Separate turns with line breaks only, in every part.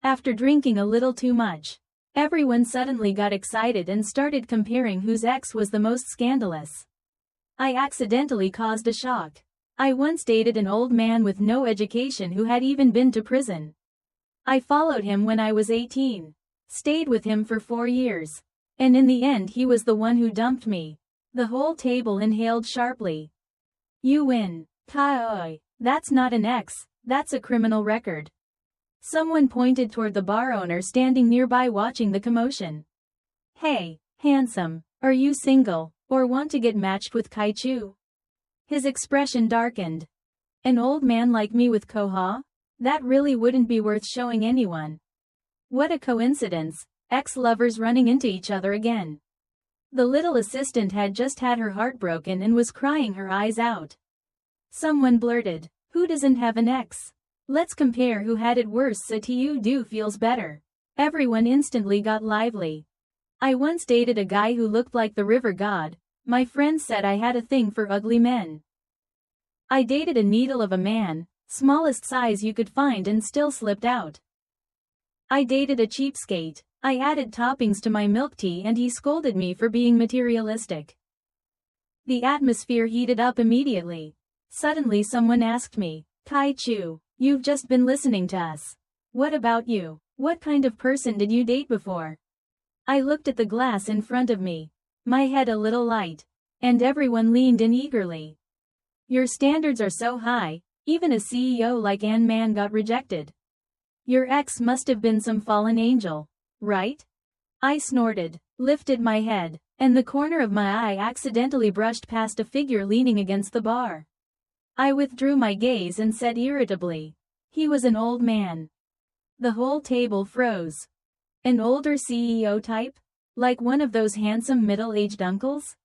After drinking a little too much, everyone suddenly got excited and started comparing whose ex was the most scandalous. I accidentally caused a shock. I once dated an old man with no education who had even been to prison. I followed him when I was 18. Stayed with him for 4 years. And in the end he was the one who dumped me. The whole table inhaled sharply. You win. Kai, that's not an ex, that's a criminal record. Someone pointed toward the bar owner standing nearby watching the commotion. Hey, handsome, are you single, or want to get matched with Kai Chu? His expression darkened. An old man like me with Koha? That really wouldn't be worth showing anyone. What a coincidence, ex-lovers running into each other again. The little assistant had just had her heart broken and was crying her eyes out. Someone blurted, who doesn't have an ex? Let's compare who had it worse so you do feels better. Everyone instantly got lively. I once dated a guy who looked like the river god. My friends said I had a thing for ugly men. I dated a needle of a man, smallest size you could find and still slipped out. I dated a cheapskate. I added toppings to my milk tea and he scolded me for being materialistic. The atmosphere heated up immediately. Suddenly someone asked me, Kai Chu, you've just been listening to us. What about you? What kind of person did you date before? I looked at the glass in front of me, my head a little light, and everyone leaned in eagerly. Your standards are so high, even a CEO like Ann Man got rejected. Your ex must have been some fallen angel, right? I snorted, lifted my head, and the corner of my eye accidentally brushed past a figure leaning against the bar. I withdrew my gaze and said irritably, he was an old man. The whole table froze. An older CEO type? Like one of those handsome middle-aged uncles?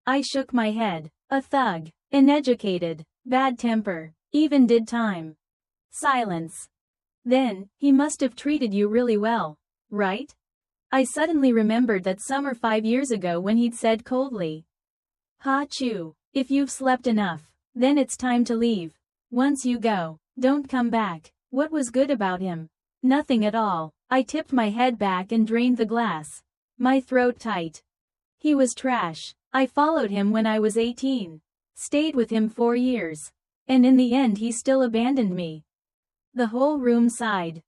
I shook my head. A thug. Uneducated. Bad temper. Even did time. Silence. Then, he must have treated you really well, right? I suddenly remembered that summer 5 years ago when he'd said coldly, Ha Chu, if you've slept enough, then it's time to leave. Once you go, don't come back. What was good about him? Nothing at all. I tipped my head back and drained the glass. My throat tight. He was trash. I followed him when I was 18. Stayed with him 4 years. And in the end he still abandoned me. The whole room sighed.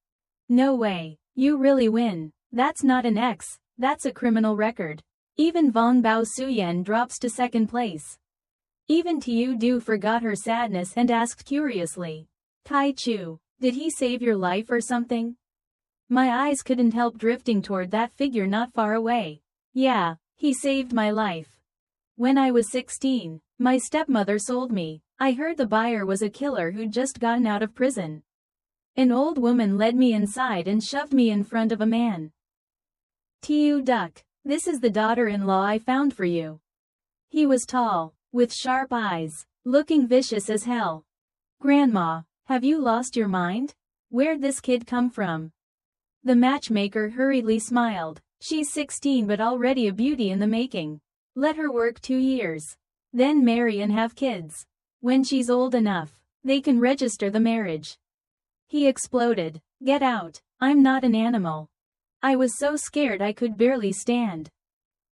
No way. You really win. That's not an ex, that's a criminal record. Even Vong Bao Suyen drops to second place. Even Tiu Du forgot her sadness and asked curiously, Kai Chu, did he save your life or something? My eyes couldn't help drifting toward that figure not far away. Yeah, he saved my life. When I was 16, my stepmother sold me. I heard the buyer was a killer who'd just gotten out of prison. An old woman led me inside and shoved me in front of a man. Tiu Duck, this is the daughter-in-law I found for you. He was tall, with sharp eyes, looking vicious as hell. Grandma, have you lost your mind? Where'd this kid come from? The matchmaker hurriedly smiled. She's 16 but already a beauty in the making. Let her work 2 years. Then marry and have kids. When she's old enough, they can register the marriage. He exploded. Get out, I'm not an animal. I was so scared I could barely stand.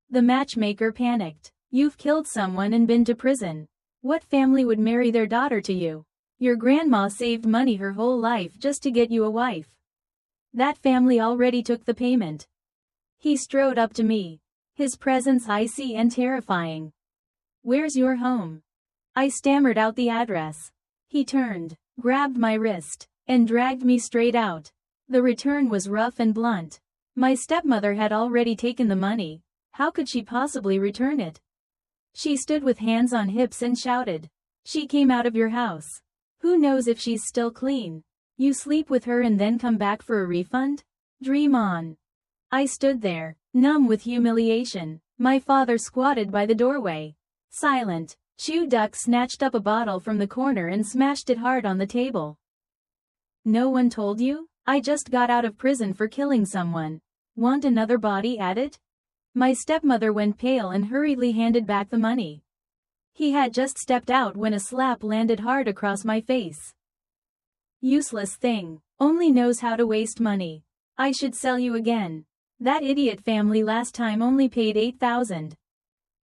The matchmaker panicked. You've killed someone and been to prison. What family would marry their daughter to you? Your grandma saved money her whole life just to get you a wife. That family already took the payment. He strode up to me. His presence icy and terrifying. Where's your home? I stammered out the address. He turned, grabbed my wrist, and dragged me straight out. The return was rough and blunt. My stepmother had already taken the money. How could she possibly return it? She stood with hands on hips and shouted. She came out of your house. Who knows if she's still clean? You sleep with her and then come back for a refund? Dream on. I stood there, numb with humiliation. My father squatted by the doorway. Silent. Chu Duck snatched up a bottle from the corner and smashed it hard on the table. No one told you? I just got out of prison for killing someone. Want another body added? My stepmother went pale and hurriedly handed back the money. He had just stepped out when a slap landed hard across my face. Useless thing. Only knows how to waste money. I should sell you again. That idiot family last time only paid 8,000.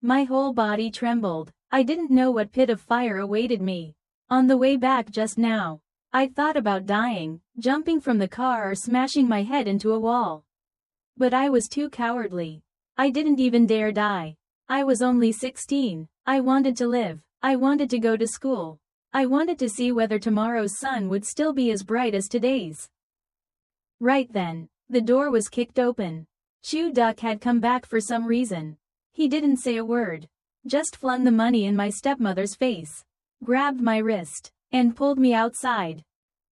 My whole body trembled. I didn't know what pit of fire awaited me. On the way back just now, I thought about dying, jumping from the car or smashing my head into a wall. But I was too cowardly. I didn't even dare die. I was only 16. I wanted to live. I wanted to go to school. I wanted to see whether tomorrow's sun would still be as bright as today's. Right then, the door was kicked open. Chew Duck had come back for some reason. He didn't say a word, just flung the money in my stepmother's face, grabbed my wrist, and pulled me outside.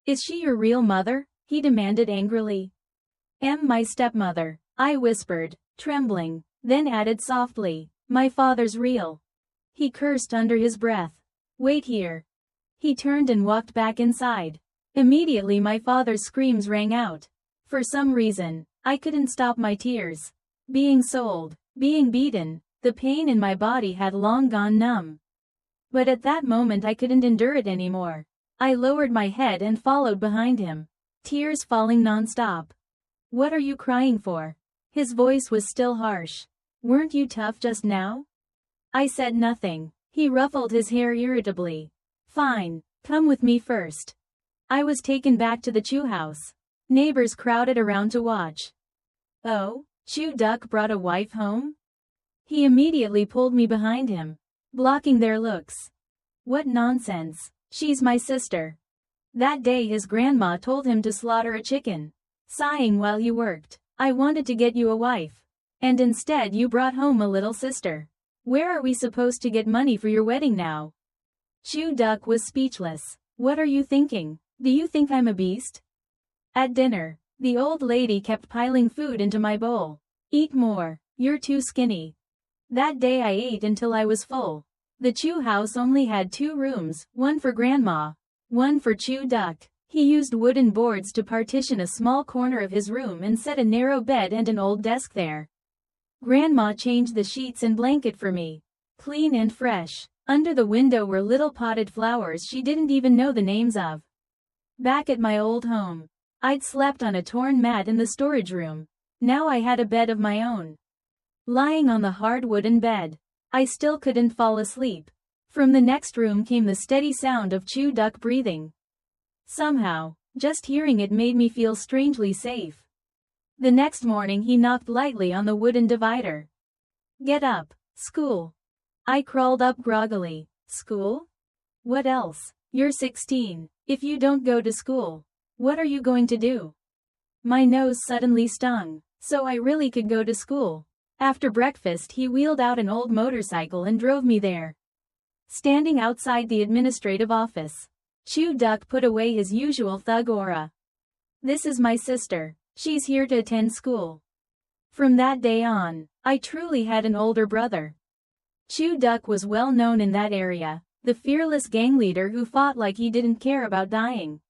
Is she your real mother? He demanded angrily. My stepmother, I whispered, trembling, then added softly, my father's real. He cursed under his breath. Wait here. He turned and walked back inside. Immediately my father's screams rang out. For some reason, I couldn't stop my tears. Being sold, being beaten, the pain in my body had long gone numb. But at that moment I couldn't endure it anymore. I lowered my head and followed behind him, tears falling non-stop. What are you crying for? His voice was still harsh. Weren't you tough just now? I said nothing. He ruffled his hair irritably. Fine, come with me first. I was taken back to the Chew house. Neighbors crowded around to watch. Oh, Chew Duck brought a wife home? He immediately pulled me behind him, blocking their looks. What nonsense. She's my sister. That day his grandma told him to slaughter a chicken. Sighing while he worked, I wanted to get you a wife. And instead you brought home a little sister. Where are we supposed to get money for your wedding now? Chew Duck was speechless. What are you thinking? Do you think I'm a beast? At dinner, the old lady kept piling food into my bowl. Eat more, you're too skinny. That day I ate until I was full. The Chew house only had 2 rooms, one for Grandma, one for Chew Duck. He used wooden boards to partition a small corner of his room and set a narrow bed and an old desk there. Grandma changed the sheets and blanket for me, clean and fresh. Under the window were little potted flowers she didn't even know the names of. Back at my old home, I'd slept on a torn mat in the storage room. Now I had a bed of my own. Lying on the hard wooden bed, I still couldn't fall asleep. From the next room came the steady sound of Chew Duck breathing. Somehow, just hearing it made me feel strangely safe. The next morning he knocked lightly on the wooden divider. Get up, school. I crawled up groggily. School? What else? You're 16. If you don't go to school, what are you going to do? My nose suddenly stung, so I really could go to school. After breakfast he wheeled out an old motorcycle and drove me there. Standing outside the administrative office, Chew Duck put away his usual thug aura. This is my sister. She's here to attend school. From that day on, I truly had an older brother. Chew Duck was well known in that area, the fearless gang leader who fought like he didn't care about dying.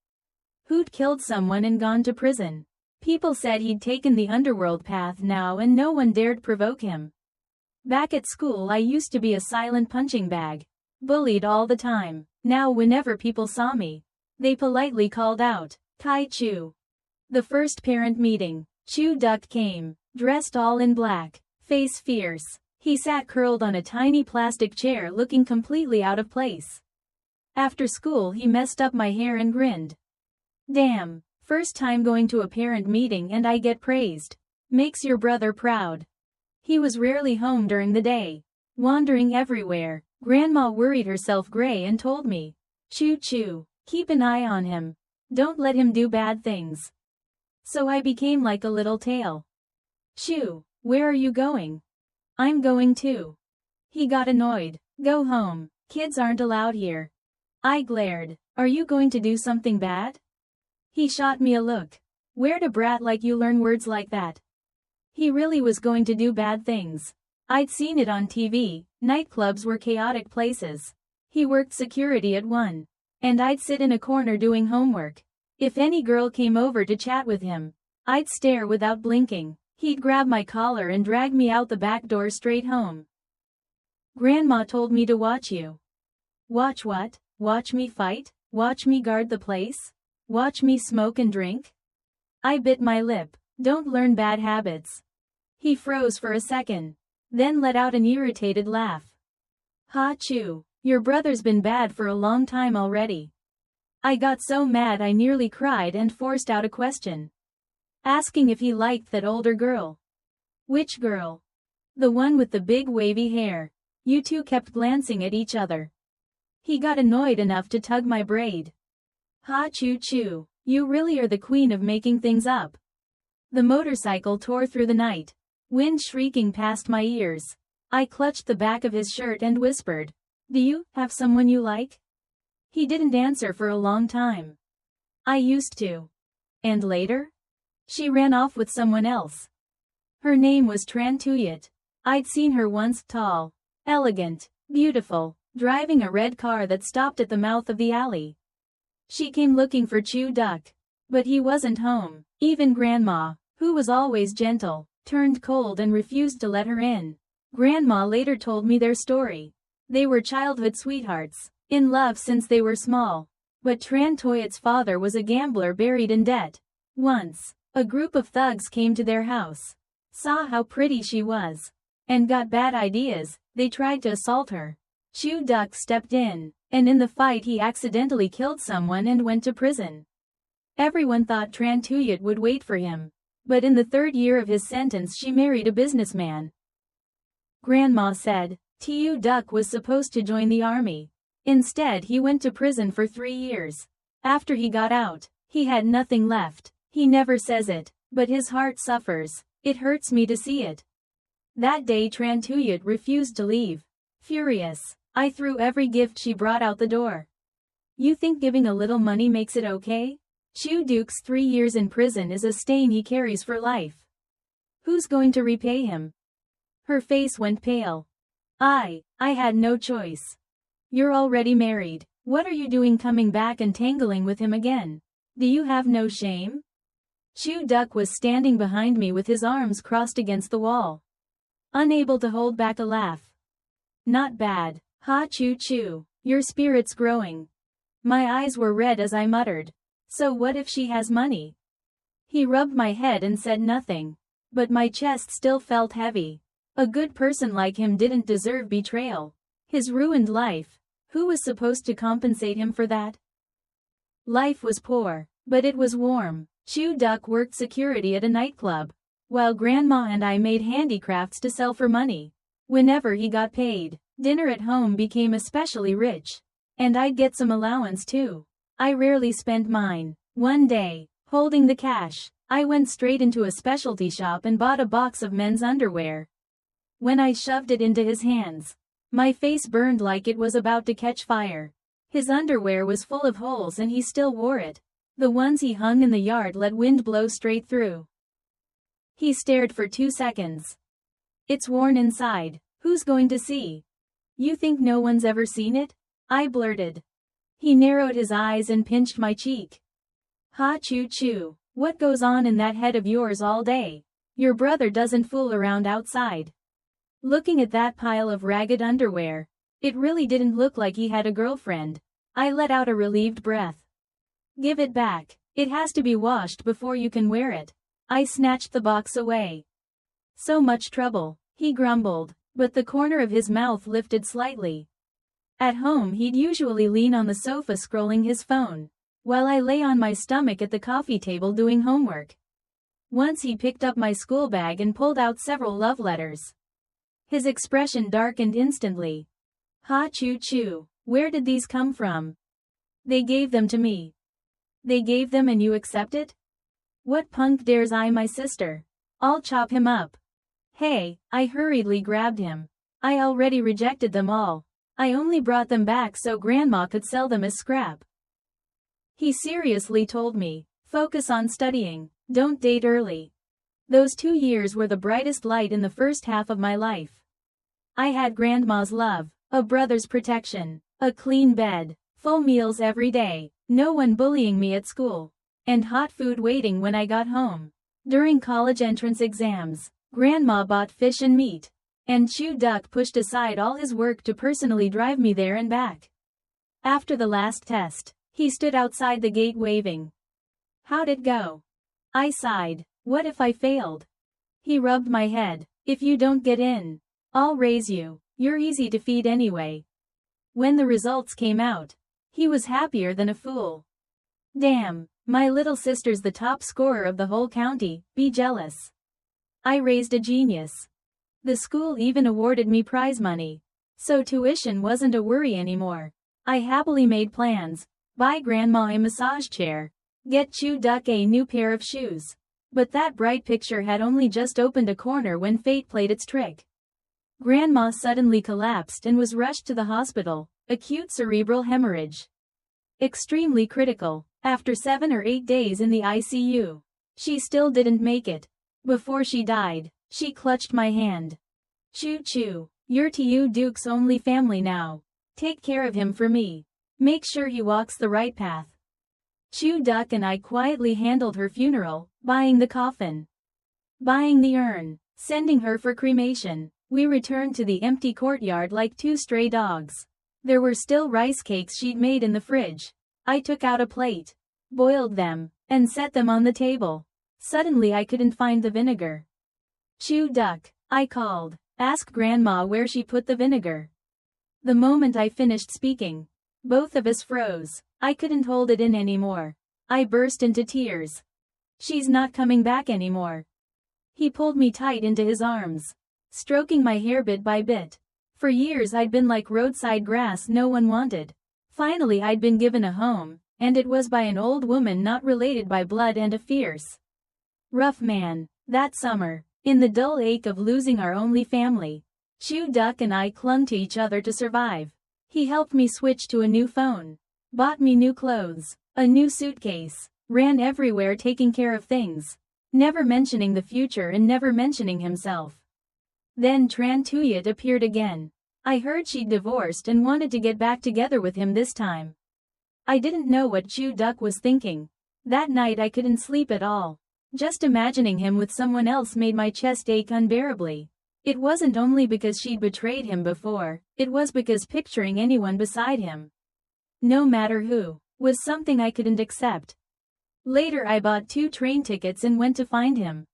Who'd killed someone and gone to prison. People said he'd taken the underworld path now and no one dared provoke him. Back at school I used to be a silent punching bag. Bullied all the time. Now whenever people saw me, they politely called out, Kai Chew. The first parent meeting, Chew Duck came, dressed all in black, face fierce. He sat curled on a tiny plastic chair looking completely out of place. After school he messed up my hair and grinned. Damn, first time going to a parent meeting and I get praised. Makes your brother proud. He was rarely home during the day, wandering everywhere. Grandma worried herself gray and told me, Chew Chew, keep an eye on him. Don't let him do bad things. So I became like a little tail. Chew, where are you going? I'm going too. He got annoyed. Go home, kids aren't allowed here. I glared. Are you going to do something bad? He shot me a look. Where'd a brat like you learn words like that? He really was going to do bad things. I'd seen it on TV, nightclubs were chaotic places. He worked security at one. And I'd sit in a corner doing homework. If any girl came over to chat with him, I'd stare without blinking. He'd grab my collar and drag me out the back door straight home. Grandma told me to watch you. Watch what? Watch me fight? Watch me guard the place? Watch me smoke and drink? I bit my lip. Don't learn bad habits. He froze for a second, then let out an irritated laugh. Ha Chew, your brother's been bad for a long time already. I got so mad I nearly cried and forced out a question. Asking if he liked that older girl. Which girl? The one with the big wavy hair. You two kept glancing at each other. He got annoyed enough to tug my braid. Ha Chew Chew, you really are the queen of making things up. The motorcycle tore through the night, wind shrieking past my ears. I clutched the back of his shirt and whispered, "Do you have someone you like?" He didn't answer for a long time. I used to. And later? She ran off with someone else. Her name was Tran Tuyet. I'd seen her once, tall, elegant, beautiful, driving a red car that stopped at the mouth of the alley. She came looking for Chew Duck. But he wasn't home. Even Grandma, who was always gentle, turned cold and refused to let her in. Grandma later told me their story. They were childhood sweethearts, in love since they were small. But Tran Tuyet's father was a gambler buried in debt. Once, a group of thugs came to their house, saw how pretty she was, and got bad ideas. They tried to assault her. Chew Duck stepped in, and in the fight he accidentally killed someone and went to prison. Everyone thought Tran Tuyet would wait for him. But in the 3rd year of his sentence she married a businessman. Grandma said, Chew Duck was supposed to join the army. Instead he went to prison for 3 years. After he got out, he had nothing left. He never says it, but his heart suffers. It hurts me to see it. That day Tran Tuyet refused to leave. Furious, I threw every gift she brought out the door. You think giving a little money makes it okay? Chew Duke's 3 years in prison is a stain he carries for life. Who's going to repay him? Her face went pale. I had no choice. You're already married. What are you doing coming back and tangling with him again? Do you have no shame? Chew Duck was standing behind me with his arms crossed against the wall, unable to hold back a laugh. Not bad. Ha Chew Chew, your spirit's growing. My eyes were red as I muttered. So what if she has money? He rubbed my head and said nothing. But my chest still felt heavy. A good person like him didn't deserve betrayal. His ruined life. Who was supposed to compensate him for that? Life was poor, but it was warm. Chew Duck worked security at a nightclub, while Grandma and I made handicrafts to sell for money. Whenever he got paid, dinner at home became especially rich. And I'd get some allowance too. I rarely spent mine. One day, holding the cash, I went straight into a specialty shop and bought a box of men's underwear. When I shoved it into his hands, my face burned like it was about to catch fire. His underwear was full of holes and he still wore it. The ones he hung in the yard let wind blow straight through. He stared for 2 seconds. It's worn inside. Who's going to see? You think no one's ever seen it? I blurted. He narrowed his eyes and pinched my cheek. Ha Chew Chew, what goes on in that head of yours all day? Your brother doesn't fool around outside. Looking at that pile of ragged underwear, it really didn't look like he had a girlfriend. I let out a relieved breath. Give it back. It has to be washed before you can wear it. I snatched the box away. So much trouble, he grumbled, but the corner of his mouth lifted slightly. At home he'd usually lean on the sofa scrolling his phone, while I lay on my stomach at the coffee table doing homework. Once he picked up my school bag and pulled out several love letters. His expression darkened instantly. Ha Chew Chew, where did these come from? They gave them to me. They gave them and you accept it? What punk dares I my sister? I'll chop him up. Hey, I hurriedly grabbed him. I already rejected them all. I only brought them back so Grandma could sell them as scrap. He seriously told me, focus on studying, don't date early. Those 2 years were the brightest light in the first half of my life. I had Grandma's love, a brother's protection, a clean bed, full meals every day, no one bullying me at school, and hot food waiting when I got home. During college entrance exams, Grandma bought fish and meat, and Chew Duck pushed aside all his work to personally drive me there and back. After the last test, he stood outside the gate waving. How'd it go? I sighed. What if I failed? He rubbed my head. If you don't get in, I'll raise you. You're easy to feed anyway. When the results came out, he was happier than a fool. Damn, my little sister's the top scorer of the whole county, be jealous. I raised a genius. The school even awarded me prize money. So tuition wasn't a worry anymore. I happily made plans. Buy Grandma a massage chair. Get Chew Duck a new pair of shoes. But that bright picture had only just opened a corner when fate played its trick. Grandma suddenly collapsed and was rushed to the hospital. Acute cerebral hemorrhage. Extremely critical. After 7 or 8 days in the ICU. She still didn't make it. Before she died, she clutched my hand. Choo choo. You're Tiu Duke's only family now. Take care of him for me. Make sure he walks the right path. Chew Duck and I quietly handled her funeral, buying the coffin, buying the urn, sending her for cremation. We returned to the empty courtyard like two stray dogs. There were still rice cakes she'd made in the fridge. I took out a plate, boiled them, and set them on the table. Suddenly I couldn't find the vinegar. Chew Duck, I called. Ask Grandma where she put the vinegar. The moment I finished speaking, both of us froze. I couldn't hold it in anymore. I burst into tears. She's not coming back anymore. He pulled me tight into his arms, stroking my hair bit by bit. For years I'd been like roadside grass no one wanted. Finally I'd been given a home, and it was by an old woman not related by blood and a fierce, rough man. That summer, in the dull ache of losing our only family, Chew Duck and I clung to each other to survive. He helped me switch to a new phone, bought me new clothes, a new suitcase, ran everywhere taking care of things, never mentioning the future and never mentioning himself. Then Tran Tuyat appeared again. I heard she'd divorced and wanted to get back together with him this time. I didn't know what Chew Duck was thinking. That night I couldn't sleep at all. Just imagining him with someone else made my chest ache unbearably. It wasn't only because she'd betrayed him before, it was because picturing anyone beside him, no matter who, was something I couldn't accept. Later I bought 2 train tickets and went to find him.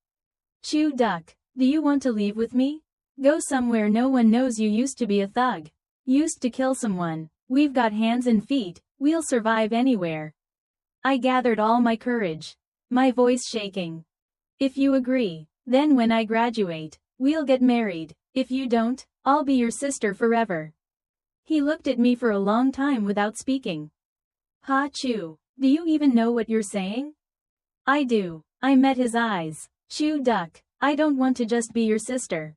Chew Duck, do you want to leave with me? Go somewhere no one knows you used to be a thug. Used to kill someone. We've got hands and feet, we'll survive anywhere. I gathered all my courage, my voice shaking. If you agree, then when I graduate, we'll get married. If you don't, I'll be your sister forever. He looked at me for a long time without speaking. Ha Chew, do you even know what you're saying? I do. I met his eyes. Chew Duck, I don't want to just be your sister.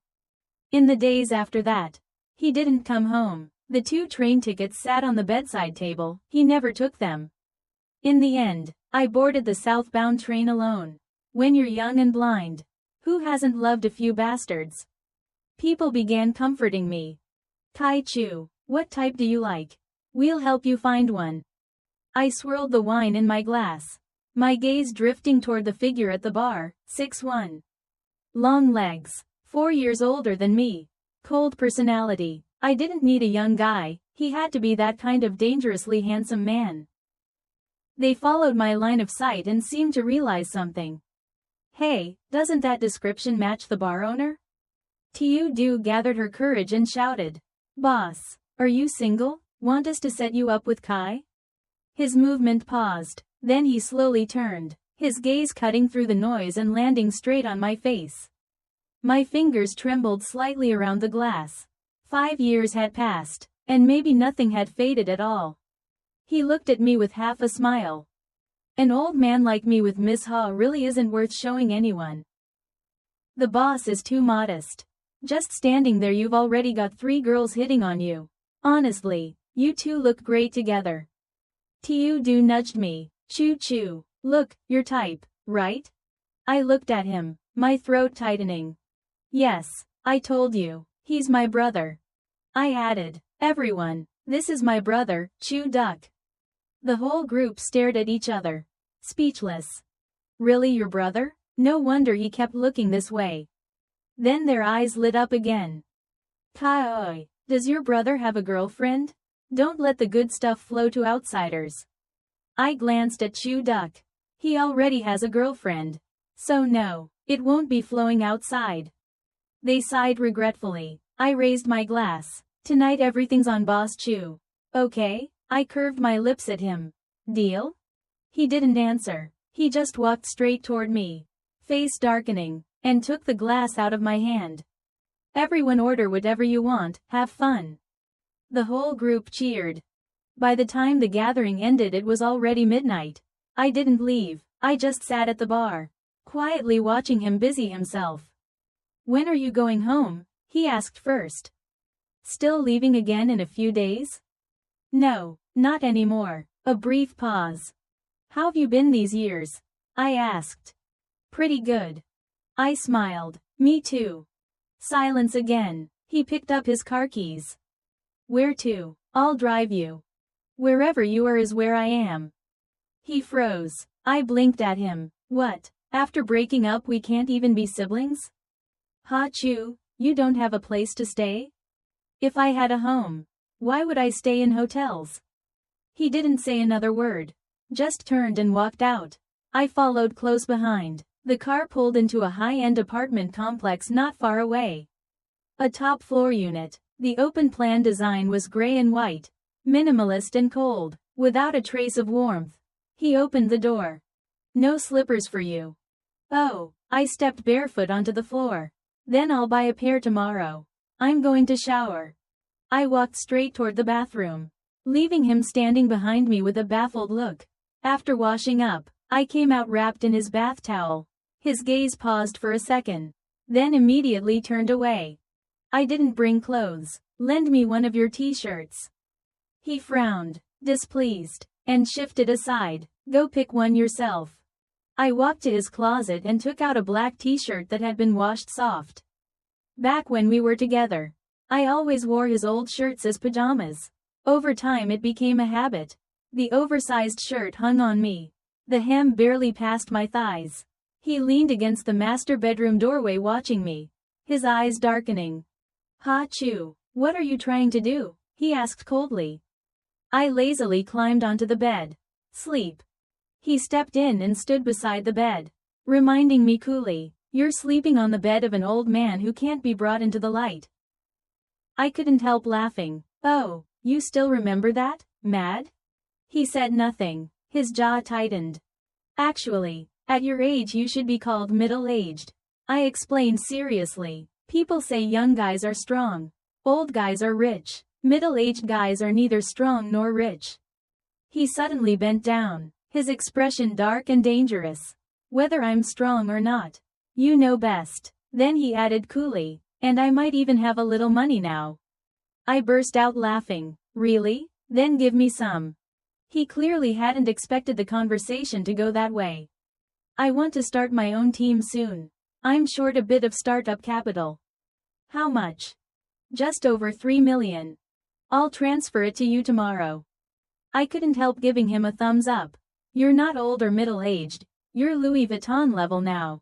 In the days after that, he didn't come home. The 2 train tickets sat on the bedside table, he never took them. In the end, I boarded the southbound train alone. When you're young and blind, who hasn't loved a few bastards? People began comforting me. Kai Chu, what type do you like? We'll help you find one. I swirled the wine in my glass, my gaze drifting toward the figure at the bar, 6'1". Long legs, 4 years older than me. Cold personality. I didn't need a young guy, he had to be that kind of dangerously handsome man. They followed my line of sight and seemed to realize something. Hey, doesn't that description match the bar owner? Tiu Du gathered her courage and shouted. Boss, are you single? Want us to set you up with Kai? His movement paused, then he slowly turned, his gaze cutting through the noise and landing straight on my face. My fingers trembled slightly around the glass. 5 years had passed, and maybe nothing had faded at all. He looked at me with half a smile. An old man like me with Miss Ha really isn't worth showing anyone. The boss is too modest. Just standing there you've already got 3 girls hitting on you. Honestly, you two look great together. Tiu Du nudged me. Choo choo. Look, your type, right? I looked at him, my throat tightening. Yes, I told you, he's my brother. I added, everyone, this is my brother, Chew Duck. The whole group stared at each other, speechless. Really your brother? No wonder he kept looking this way. Then their eyes lit up again. Kai, does your brother have a girlfriend? Don't let the good stuff flow to outsiders. I glanced at Chew Duck. He already has a girlfriend. So no, it won't be flowing outside. They sighed regretfully. I raised my glass. Tonight everything's on Boss Chew. Okay? I curved my lips at him. Deal? He didn't answer. He just walked straight toward me, face darkening, and took the glass out of my hand. Everyone order whatever you want, have fun. The whole group cheered. By the time the gathering ended it was already midnight. I didn't leave, I just sat at the bar, quietly watching him busy himself. When are you going home? He asked first. Still leaving again in a few days? No, not anymore. A brief pause. How've you been these years? I asked. Pretty good. I smiled. Me too. Silence again. He picked up his car keys. Where to? I'll drive you. Wherever you are is where I am. He froze. I blinked at him. What? After breaking up we can't even be siblings? Ha Chew, you don't have a place to stay? If I had a home, why would I stay in hotels? He didn't say another word. Just turned and walked out. I followed close behind. The car pulled into a high-end apartment complex not far away. A top-floor unit. The open-plan design was gray and white, minimalist and cold, without a trace of warmth. He opened the door. No slippers for you. Oh, I stepped barefoot onto the floor. Then I'll buy a pair tomorrow. I'm going to shower. I walked straight toward the bathroom, leaving him standing behind me with a baffled look. After washing up, I came out wrapped in his bath towel. His gaze paused for a second, then immediately turned away. I didn't bring clothes. Lend me one of your t-shirts. He frowned, displeased, and shifted aside. Go pick one yourself. I walked to his closet and took out a black t-shirt that had been washed soft. Back when we were together, I always wore his old shirts as pajamas. Over time it became a habit. The oversized shirt hung on me. The hem barely passed my thighs. He leaned against the master bedroom doorway watching me, his eyes darkening. Ha Chew, what are you trying to do? He asked coldly. I lazily climbed onto the bed. Sleep. He stepped in and stood beside the bed, reminding me coolly, you're sleeping on the bed of an old man who can't be brought into the light. I couldn't help laughing. Oh, you still remember that? Mad? He said nothing. His jaw tightened. Actually, at your age you should be called middle-aged. I explained seriously. People say young guys are strong. Old guys are rich. Middle-aged guys are neither strong nor rich. He suddenly bent down, his expression dark and dangerous. Whether I'm strong or not, you know best. Then he added coolly, and I might even have a little money now. I burst out laughing. Really? Then give me some. He clearly hadn't expected the conversation to go that way. I want to start my own team soon. I'm short a bit of startup capital. How much? Just over 3 million. I'll transfer it to you tomorrow. I couldn't help giving him a thumbs up. You're not old or middle-aged, you're Louis Vuitton level now.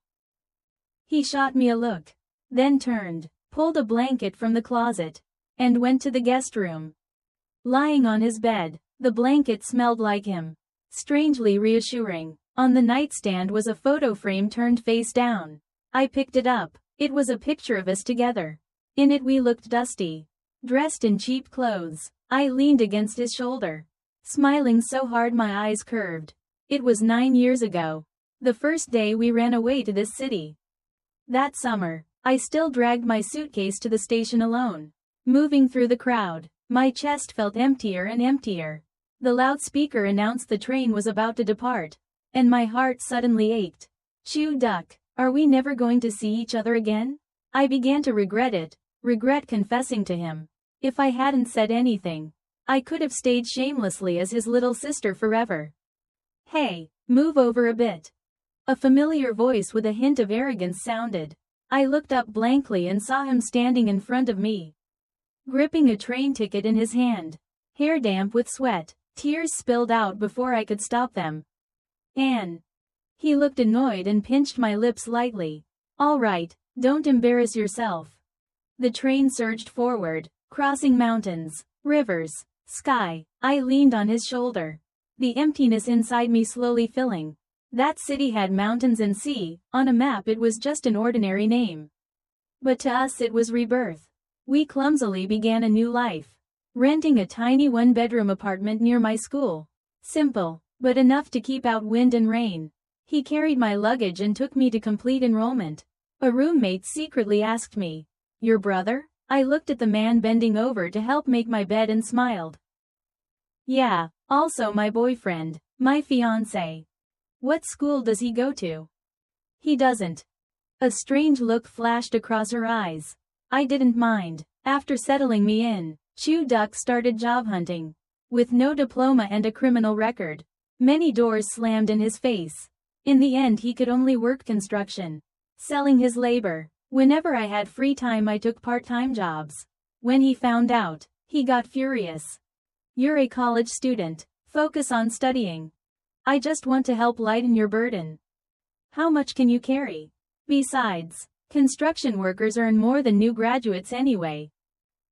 He shot me a look, then turned, pulled a blanket from the closet, and went to the guest room. Lying on his bed, the blanket smelled like him, strangely reassuring. On the nightstand was a photo frame turned face down. I picked it up. It was a picture of us together. In it we looked dusty, dressed in cheap clothes. I leaned against his shoulder, smiling so hard my eyes curved. It was 9 years ago, the first day we ran away to this city. That summer, I still dragged my suitcase to the station alone. Moving through the crowd, my chest felt emptier and emptier. The loudspeaker announced the train was about to depart, and my heart suddenly ached. Chew duck, are we never going to see each other again? I began to regret it, regret confessing to him. If I hadn't said anything, I could have stayed shamelessly as his little sister forever. Hey, move over a bit. A familiar voice with a hint of arrogance sounded. I looked up blankly and saw him standing in front of me, gripping a train ticket in his hand, hair damp with sweat. Tears spilled out before I could stop them. Anne. He looked annoyed and pinched my lips lightly. All right, don't embarrass yourself. The train surged forward, crossing mountains, rivers, sky. I leaned on his shoulder, the emptiness inside me slowly filling. That city had mountains and sea. On a map it was just an ordinary name. But to us it was rebirth. We clumsily began a new life. Renting a tiny one-bedroom apartment near my school. Simple, but enough to keep out wind and rain. He carried my luggage and took me to complete enrollment. A roommate secretly asked me, "Your brother?" I looked at the man bending over to help make my bed and smiled. "Yeah, also my boyfriend, my fiancé." "What school does he go to?" "He doesn't." A strange look flashed across her eyes. I didn't mind. After settling me in, Chu Duck started job hunting. With no diploma and a criminal record, many doors slammed in his face. In the end he could only work construction, selling his labor. Whenever I had free time I took part-time jobs. When he found out, he got furious. "You're a college student. Focus on studying. I just want to help lighten your burden. How much can you carry? Besides, construction workers earn more than new graduates anyway."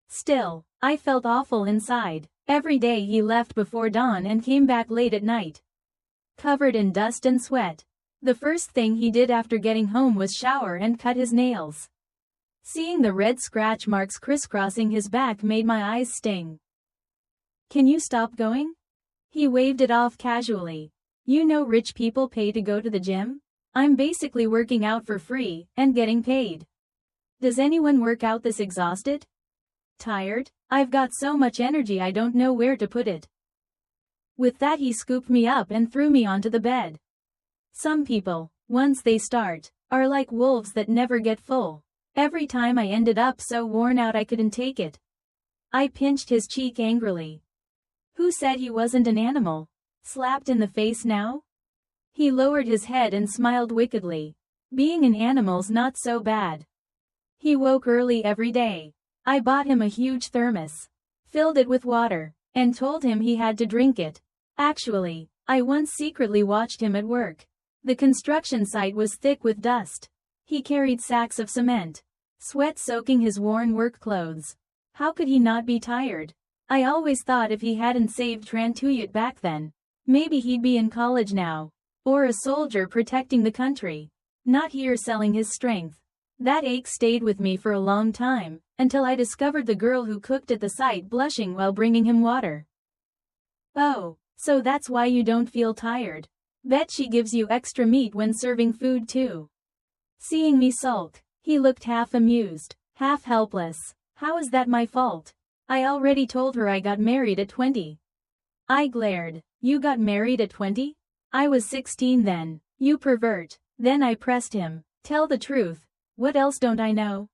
Still, I felt awful inside. Every day he left before dawn and came back late at night, covered in dust and sweat. The first thing he did after getting home was shower and cut his nails. Seeing the red scratch marks crisscrossing his back made my eyes sting. "Can you stop going?" He waved it off casually. "You know rich people pay to go to the gym? I'm basically working out for free, and getting paid. Does anyone work out this exhausted? Tired? I've got so much energy I don't know where to put it." With that he scooped me up and threw me onto the bed. Some people, once they start, are like wolves that never get full. Every time I ended up so worn out I couldn't take it. I pinched his cheek angrily. "Who said he wasn't an animal? Slapped in the face now?" He lowered his head and smiled wickedly. "Being an animal's not so bad." He woke early every day. I bought him a huge thermos, filled it with water, and told him he had to drink it. Actually, I once secretly watched him at work. The construction site was thick with dust. He carried sacks of cement, sweat soaking his worn work clothes. How could he not be tired? I always thought if he hadn't saved Trantuyut back then, maybe he'd be in college now. Or a soldier protecting the country. Not here selling his strength. That ache stayed with me for a long time, until I discovered the girl who cooked at the site blushing while bringing him water. "Oh, so that's why you don't feel tired. Bet she gives you extra meat when serving food too." Seeing me sulk, he looked half amused, half helpless. "How is that my fault? I already told her I got married at 20. I glared. "You got married at 20? I was 16 then. You pervert." Then I pressed him. "Tell the truth. What else don't I know?"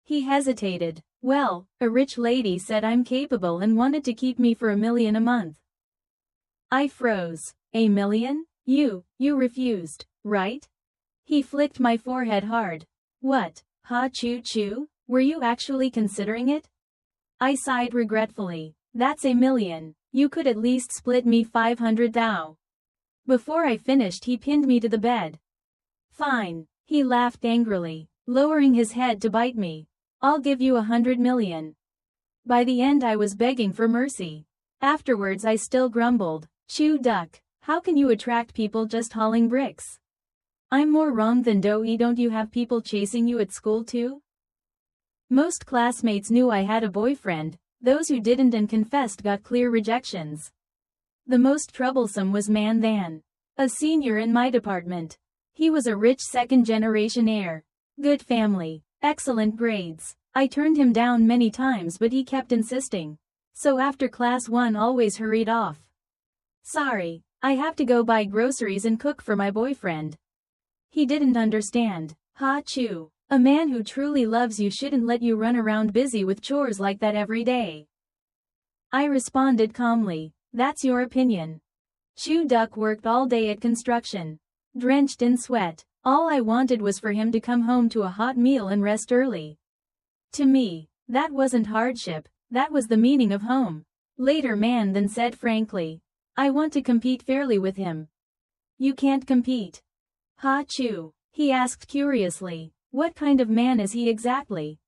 He hesitated. "Well, a rich lady said I'm capable and wanted to keep me for $1 million a month." I froze. "$1 million? You refused, right?" He flicked my forehead hard. "What, ha choo choo? Were you actually considering it?" I sighed regretfully. "That's $1 million. You could at least split me 500 thou." Before I finished he pinned me to the bed. "Fine." He laughed angrily, lowering his head to bite me. "I'll give you 100 million. By the end I was begging for mercy. Afterwards I still grumbled. "Chew duck, how can you attract people just hauling bricks? I'm more wrong than doughy. Don't you have people chasing you at school too?" Most classmates knew I had a boyfriend. Those who didn't and confessed got clear rejections. The most troublesome was Man Than, a senior in my department. He was a rich second-generation heir. Good family, excellent grades. I turned him down many times but he kept insisting. So after class 1 always hurried off. "Sorry, I have to go buy groceries and cook for my boyfriend." He didn't understand. Ha choo. A man who truly loves you shouldn't let you run around busy with chores like that every day. I responded calmly. "That's your opinion." Chew Duck worked all day at construction, drenched in sweat. All I wanted was for him to come home to a hot meal and rest early. To me, that wasn't hardship, that was the meaning of home. Later Man Than said frankly, "I want to compete fairly with him." "You can't compete." Ha choo. He asked curiously, "What kind of man is he exactly?"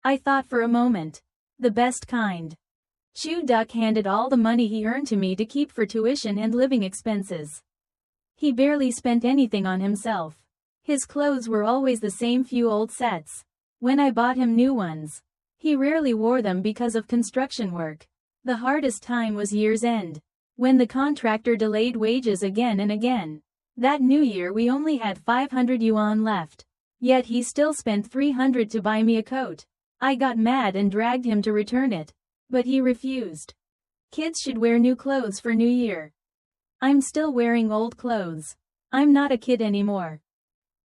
I thought for a moment. "The best kind." Chew Duck handed all the money he earned to me to keep for tuition and living expenses. He barely spent anything on himself. His clothes were always the same few old sets. When I bought him new ones, he rarely wore them because of construction work. The hardest time was year's end, when the contractor delayed wages again and again. That New Year we only had 500 yuan left. Yet he still spent 300 to buy me a coat. I got mad and dragged him to return it. But he refused. Kids should wear new clothes for New Year. I'm still wearing old clothes. I'm not a kid anymore.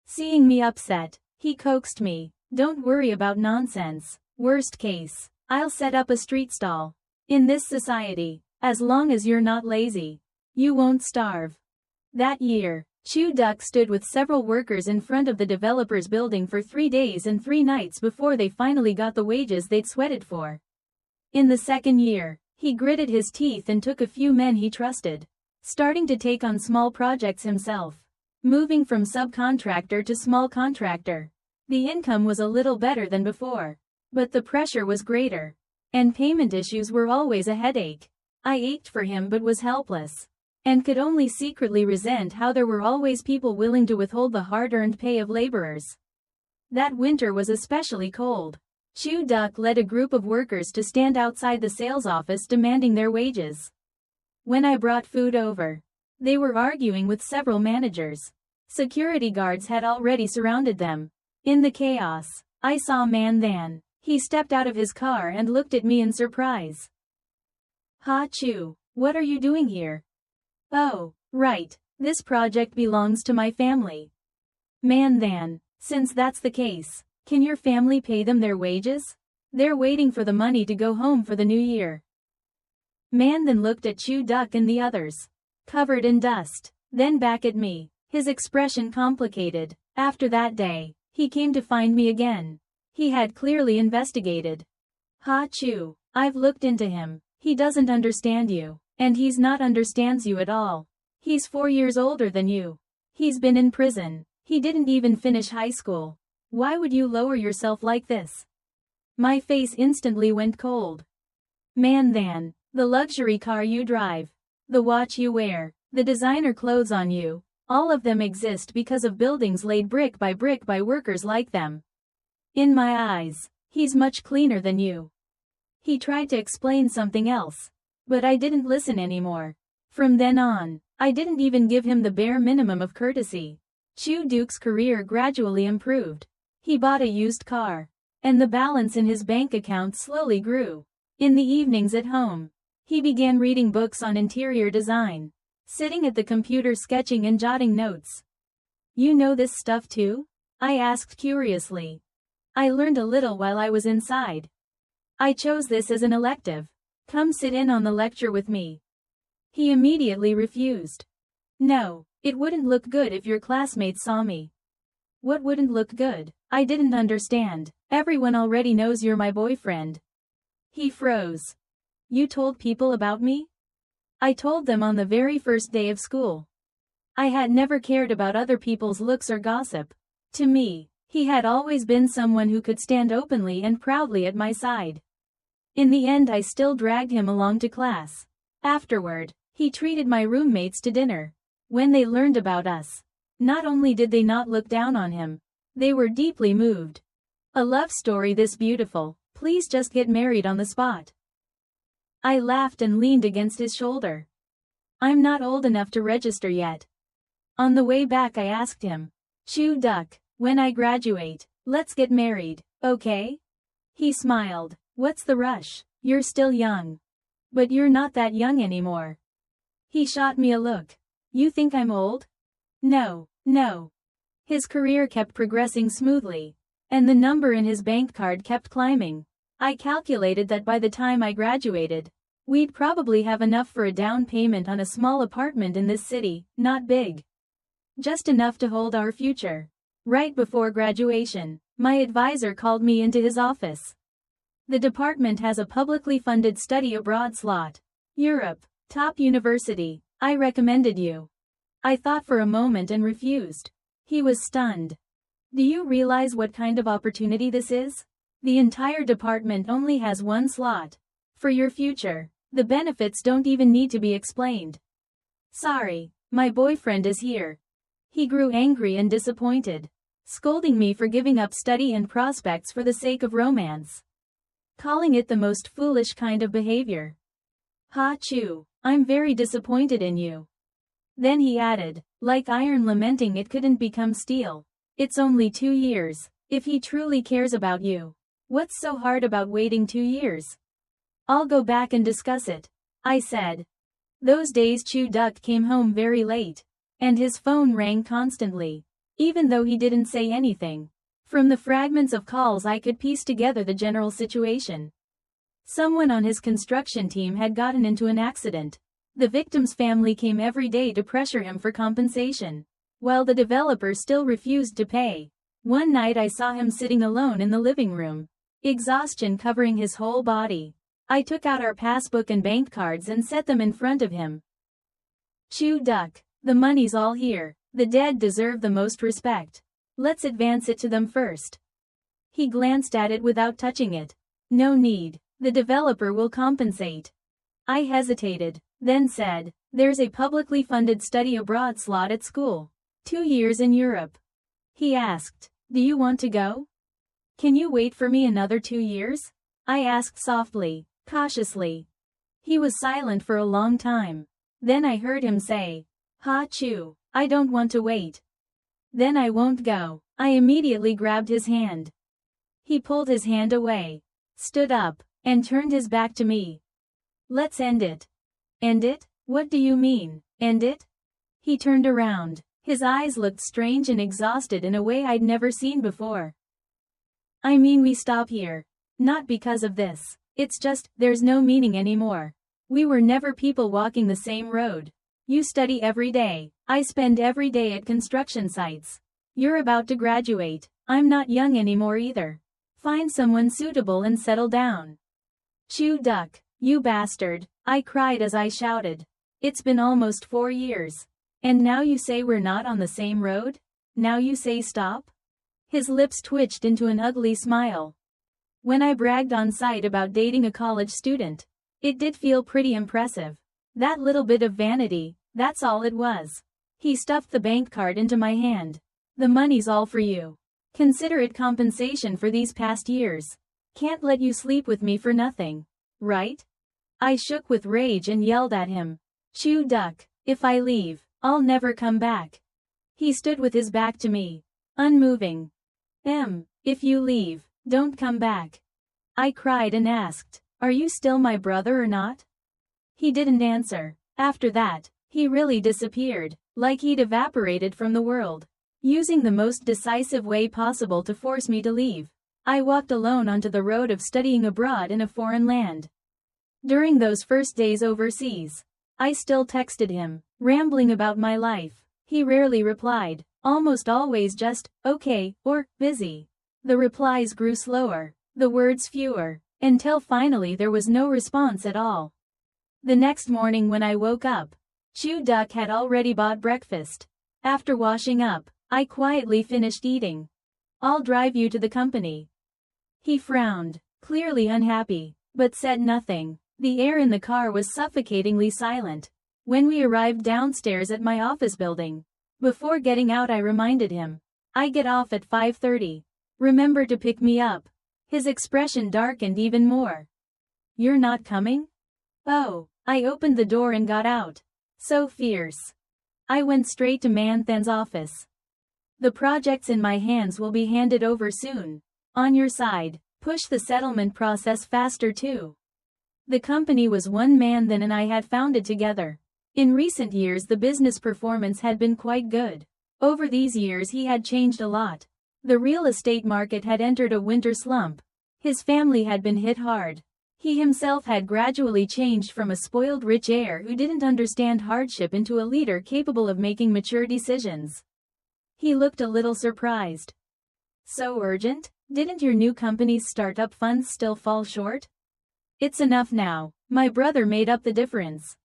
Seeing me upset, he coaxed me. Don't worry about nonsense. Worst case, I'll set up a street stall. In this society, as long as you're not lazy, you won't starve. That year, Chu Duck stood with several workers in front of the developer's building for 3 days and 3 nights before they finally got the wages they'd sweated for. In the second year, he gritted his teeth and took a few men he trusted, starting to take on small projects himself. Moving from subcontractor to small contractor. The income was a little better than before, but the pressure was greater, and payment issues were always a headache. I ached for him but was helpless, and could only secretly resent how there were always people willing to withhold the hard-earned pay of laborers. That winter was especially cold. Chu Duck led a group of workers to stand outside the sales office demanding their wages. When I brought food over, they were arguing with several managers. Security guards had already surrounded them. In the chaos, I saw Man Than. He stepped out of his car and looked at me in surprise. "Ha Chu, what are you doing here?" "Oh, right, this project belongs to my family." "Man Than, since that's the case, can your family pay them their wages? They're waiting for the money to go home for the new year." Man then looked at Chu Duck and the others, covered in dust, then back at me, his expression complicated. After that day, he came to find me again. He had clearly investigated. "Ha Chu, I've looked into him. He doesn't understand you, and he's not understands you at all. He's 4 years older than you. He's been in prison. He didn't even finish high school. Why would you lower yourself like this?" My face instantly went cold. "Man Than, the luxury car you drive, the watch you wear, the designer clothes on you, all of them exist because of buildings laid brick by workers like them. In my eyes, he's much cleaner than you." He tried to explain something else, but I didn't listen anymore. From then on, I didn't even give him the bare minimum of courtesy. Chu Duke's career gradually improved. He bought a used car, and the balance in his bank account slowly grew. In the evenings at home, he began reading books on interior design, sitting at the computer sketching and jotting notes. "You know this stuff too?" I asked curiously. "I learned a little while I was inside. I chose this as an elective. Come sit in on the lecture with me." He immediately refused. "No, it wouldn't look good if your classmates saw me." "What wouldn't look good?" I didn't understand. "Everyone already knows you're my boyfriend." He froze. "You told people about me?" I told them on the very first day of school. I had never cared about other people's looks or gossip. To me, he had always been someone who could stand openly and proudly at my side. In the end I still dragged him along to class. Afterward, he treated my roommates to dinner. When they learned about us, not only did they not look down on him, they were deeply moved. "A love story this beautiful, please just get married on the spot." I laughed and leaned against his shoulder. "I'm not old enough to register yet." On the way back I asked him, "Chu Duck, when I graduate, let's get married, okay?" He smiled. "What's the rush? You're still young." "But you're not that young anymore." He shot me a look. "You think I'm old?" No. His career kept progressing smoothly, and the number in his bank card kept climbing. I calculated that by the time I graduated, we'd probably have enough for a down payment on a small apartment in this city, not big. Just enough to hold our future. Right before graduation, my advisor called me into his office. "The department has a publicly funded study abroad slot. Europe, top university. I recommended you." I thought for a moment and refused. He was stunned. "Do you realize what kind of opportunity this is? The entire department only has one slot. For your future, the benefits don't even need to be explained." "Sorry, My boyfriend is here. He grew angry and disappointed, scolding me for giving up study and prospects for the sake of romance, calling it the most foolish kind of behavior. Ha Chu, I'm very disappointed in you. Then he added, like iron lamenting it couldn't become steel. It's only 2 years, if he truly cares about you. What's so hard about waiting 2 years? I'll go back and discuss it, I said. Those days Chu Duck came home very late, and his phone rang constantly, even though he didn't say anything. From the fragments of calls I could piece together the general situation. Someone on his construction team had gotten into an accident. The victim's family came every day to pressure him for compensation, while the developer still refused to pay. One night I saw him sitting alone in the living room, exhaustion covering his whole body. I took out our passbook and bank cards and set them in front of him. Chu Duck, the money's all here. The dead deserve the most respect. Let's advance it to them first. He glanced at it without touching it. No need. The developer will compensate. I hesitated, then said, there's a publicly funded study abroad slot at school. 2 years in Europe. He asked, do you want to go? Can you wait for me another 2 years? I asked softly, cautiously. He was silent for a long time. Then I heard him say, Ha Chu, I don't want to wait. Then I won't go. I immediately grabbed his hand. He pulled his hand away, stood up, and turned his back to me. Let's end it. End it? What do you mean, end it? He turned around. His eyes looked strange and exhausted in a way I'd never seen before. I mean we stop here. Not because of this. It's just, there's no meaning anymore. We were never people walking the same road. You study every day. I spend every day at construction sites. You're about to graduate. I'm not young anymore either. Find someone suitable and settle down. Chu Duck, you bastard, I cried as I shouted. It's been almost 4 years. And now you say we're not on the same road? Now you say stop? His lips twitched into an ugly smile. When I bragged on site about dating a college student, it did feel pretty impressive. That little bit of vanity, that's all it was. He stuffed the bank card into my hand. The money's all for you. Consider it compensation for these past years. Can't let you sleep with me for nothing. Right? I shook with rage and yelled at him. Chu Duck, if I leave, I'll never come back. He stood with his back to me, unmoving. If you leave, don't come back. I cried and asked, are you still my brother or not? He didn't answer. After that, he really disappeared, like he'd evaporated from the world. Using the most decisive way possible to force me to leave, I walked alone onto the road of studying abroad in a foreign land. During those first days overseas, I still texted him, rambling about my life. He rarely replied, almost always just, okay, or, busy. The replies grew slower, the words fewer, until finally there was no response at all. The next morning when I woke up, Chu Duck had already bought breakfast. After washing up, I quietly finished eating. I'll drive you to the company. He frowned, clearly unhappy, but said nothing. The air in the car was suffocatingly silent. When we arrived downstairs at my office building, before getting out I reminded him, I get off at 5:30. Remember to pick me up. His expression darkened even more. You're not coming? Oh, I opened the door and got out. So fierce. I went straight to Manthan's office. The projects in my hands will be handed over soon. On your side, push the settlement process faster too. The company was one Manthan and I had founded together. In recent years the business performance had been quite good. Over these years he had changed a lot. The real estate market had entered a winter slump. His family had been hit hard. He himself had gradually changed from a spoiled rich heir who didn't understand hardship into a leader capable of making mature decisions. He looked a little surprised. So urgent? Didn't your new company's startup funds still fall short? It's enough now. My brother made up the difference.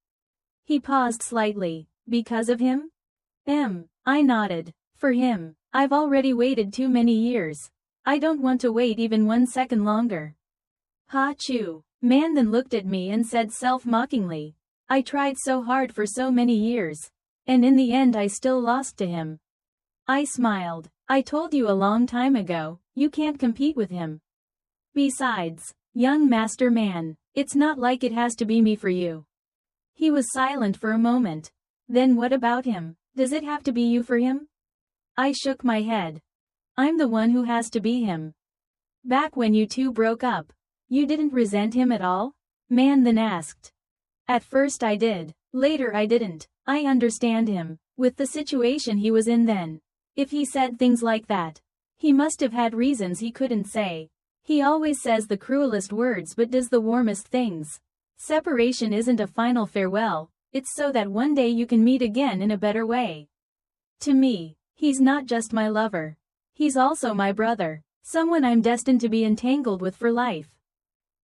He paused slightly. Because of him? I nodded. For him. I've already waited too many years. I don't want to wait even 1 second longer. Ha Chu. Manthan looked at me and said self-mockingly. I tried so hard for so many years. And in the end I still lost to him. I smiled. I told you a long time ago, you can't compete with him. Besides, young master man, it's not like it has to be me for you. He was silent for a moment. Then what about him? Does it have to be you for him? I shook my head. I'm the one who has to be him. Back when you two broke up, you didn't resent him at all? Man then asked. At first I did, later I didn't. I understand him, with the situation he was in then. If he said things like that, he must have had reasons he couldn't say. He always says the cruelest words but does the warmest things. Separation isn't a final farewell, it's so that one day you can meet again in a better way. To me, he's not just my lover. He's also my brother, someone I'm destined to be entangled with for life.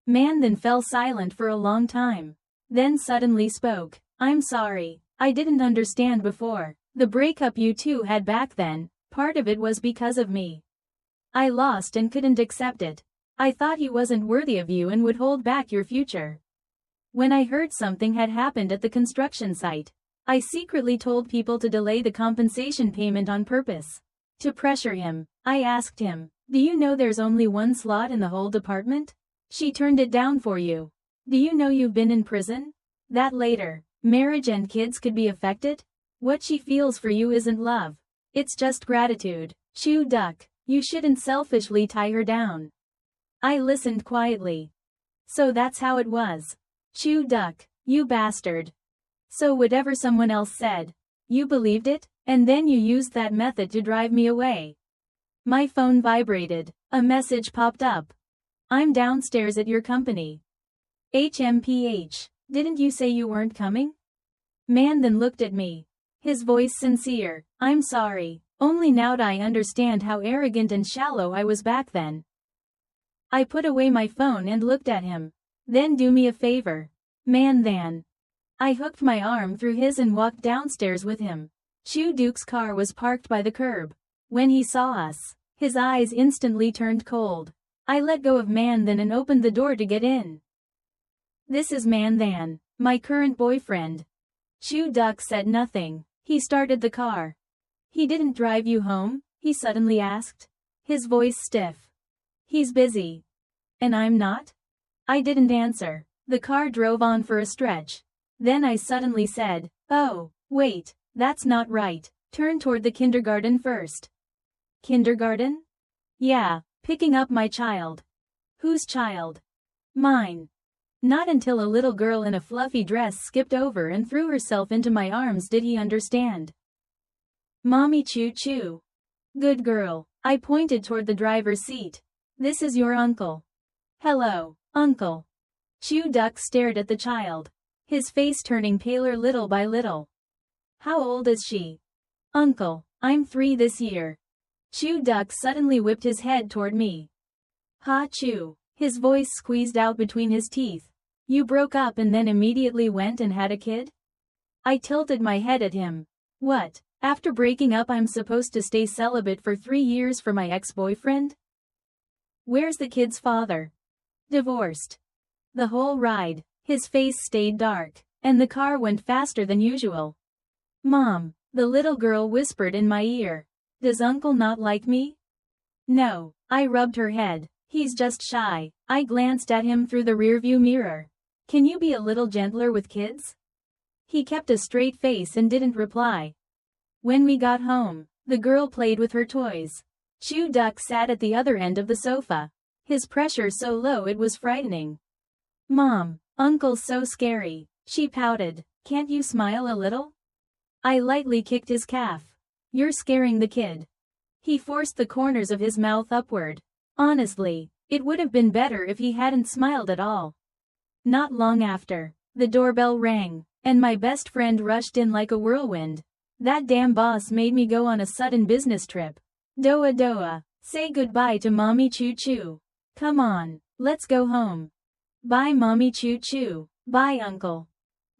Man then fell silent for a long time. Then suddenly spoke. I'm sorry, I didn't understand before. The breakup you two had back then, part of it was because of me. I lost and couldn't accept it. I thought he wasn't worthy of you and would hold back your future. When I heard something had happened at the construction site, I secretly told people to delay the compensation payment on purpose. To pressure him, I asked him, do you know there's only one slot in the whole department? She turned it down for you. Do you know you've been in prison? That later, marriage and kids could be affected? What she feels for you isn't love. It's just gratitude. Chew duck, you shouldn't selfishly tie her down. I listened quietly. So that's how it was. Chew duck, you bastard. So whatever someone else said, you believed it, and then you used that method to drive me away. My phone vibrated. A message popped up. I'm downstairs at your company. HMPH, didn't you say you weren't coming? Man then looked at me. His voice sincere. I'm sorry, only now'd I understand how arrogant and shallow I was back then. I put away my phone and looked at him. Then do me a favor. Man then. I hooked my arm through his and walked downstairs with him. Chew Duke's car was parked by the curb. When he saw us, his eyes instantly turned cold. I let go of Man then and opened the door to get in. This is Man then, my current boyfriend. Chew Duck said nothing. He started the car. He didn't drive you home? He suddenly asked. His voice stiff. He's busy. And I'm not? I didn't answer. The car drove on for a stretch. Then I suddenly said, oh, wait, that's not right. Turn toward the kindergarten first. Kindergarten? Yeah, picking up my child. Whose child? Mine. Not until a little girl in a fluffy dress skipped over and threw herself into my arms did he understand. Mommy Choo Choo. Good girl. I pointed toward the driver's seat. This is your uncle. Hello, uncle. Chew Duck stared at the child, his face turning paler little by little. How old is she? Uncle, I'm 3 this year. Chew Duck suddenly whipped his head toward me. Ha Chew, his voice squeezed out between his teeth. You broke up and then immediately went and had a kid? I tilted my head at him. What, after breaking up I'm supposed to stay celibate for 3 years for my ex-boyfriend? Where's the kid's father? Divorced. The whole ride, his face stayed dark, and the car went faster than usual. Mom, the little girl whispered in my ear. Does uncle not like me? No, I rubbed her head. He's just shy. I glanced at him through the rearview mirror. Can you be a little gentler with kids? He kept a straight face and didn't reply. When we got home, the girl played with her toys. Chew Duck sat at the other end of the sofa. His pressure so low it was frightening. Mom, uncle's so scary. She pouted. Can't you smile a little? I lightly kicked his calf. You're scaring the kid. He forced the corners of his mouth upward. Honestly, it would have been better if he hadn't smiled at all. Not long after, the doorbell rang, and my best friend rushed in like a whirlwind. That damn boss made me go on a sudden business trip. Doa Doa, say goodbye to Mommy Choo Choo. Come on, let's go home. Bye Mommy Choo Choo. Bye Uncle.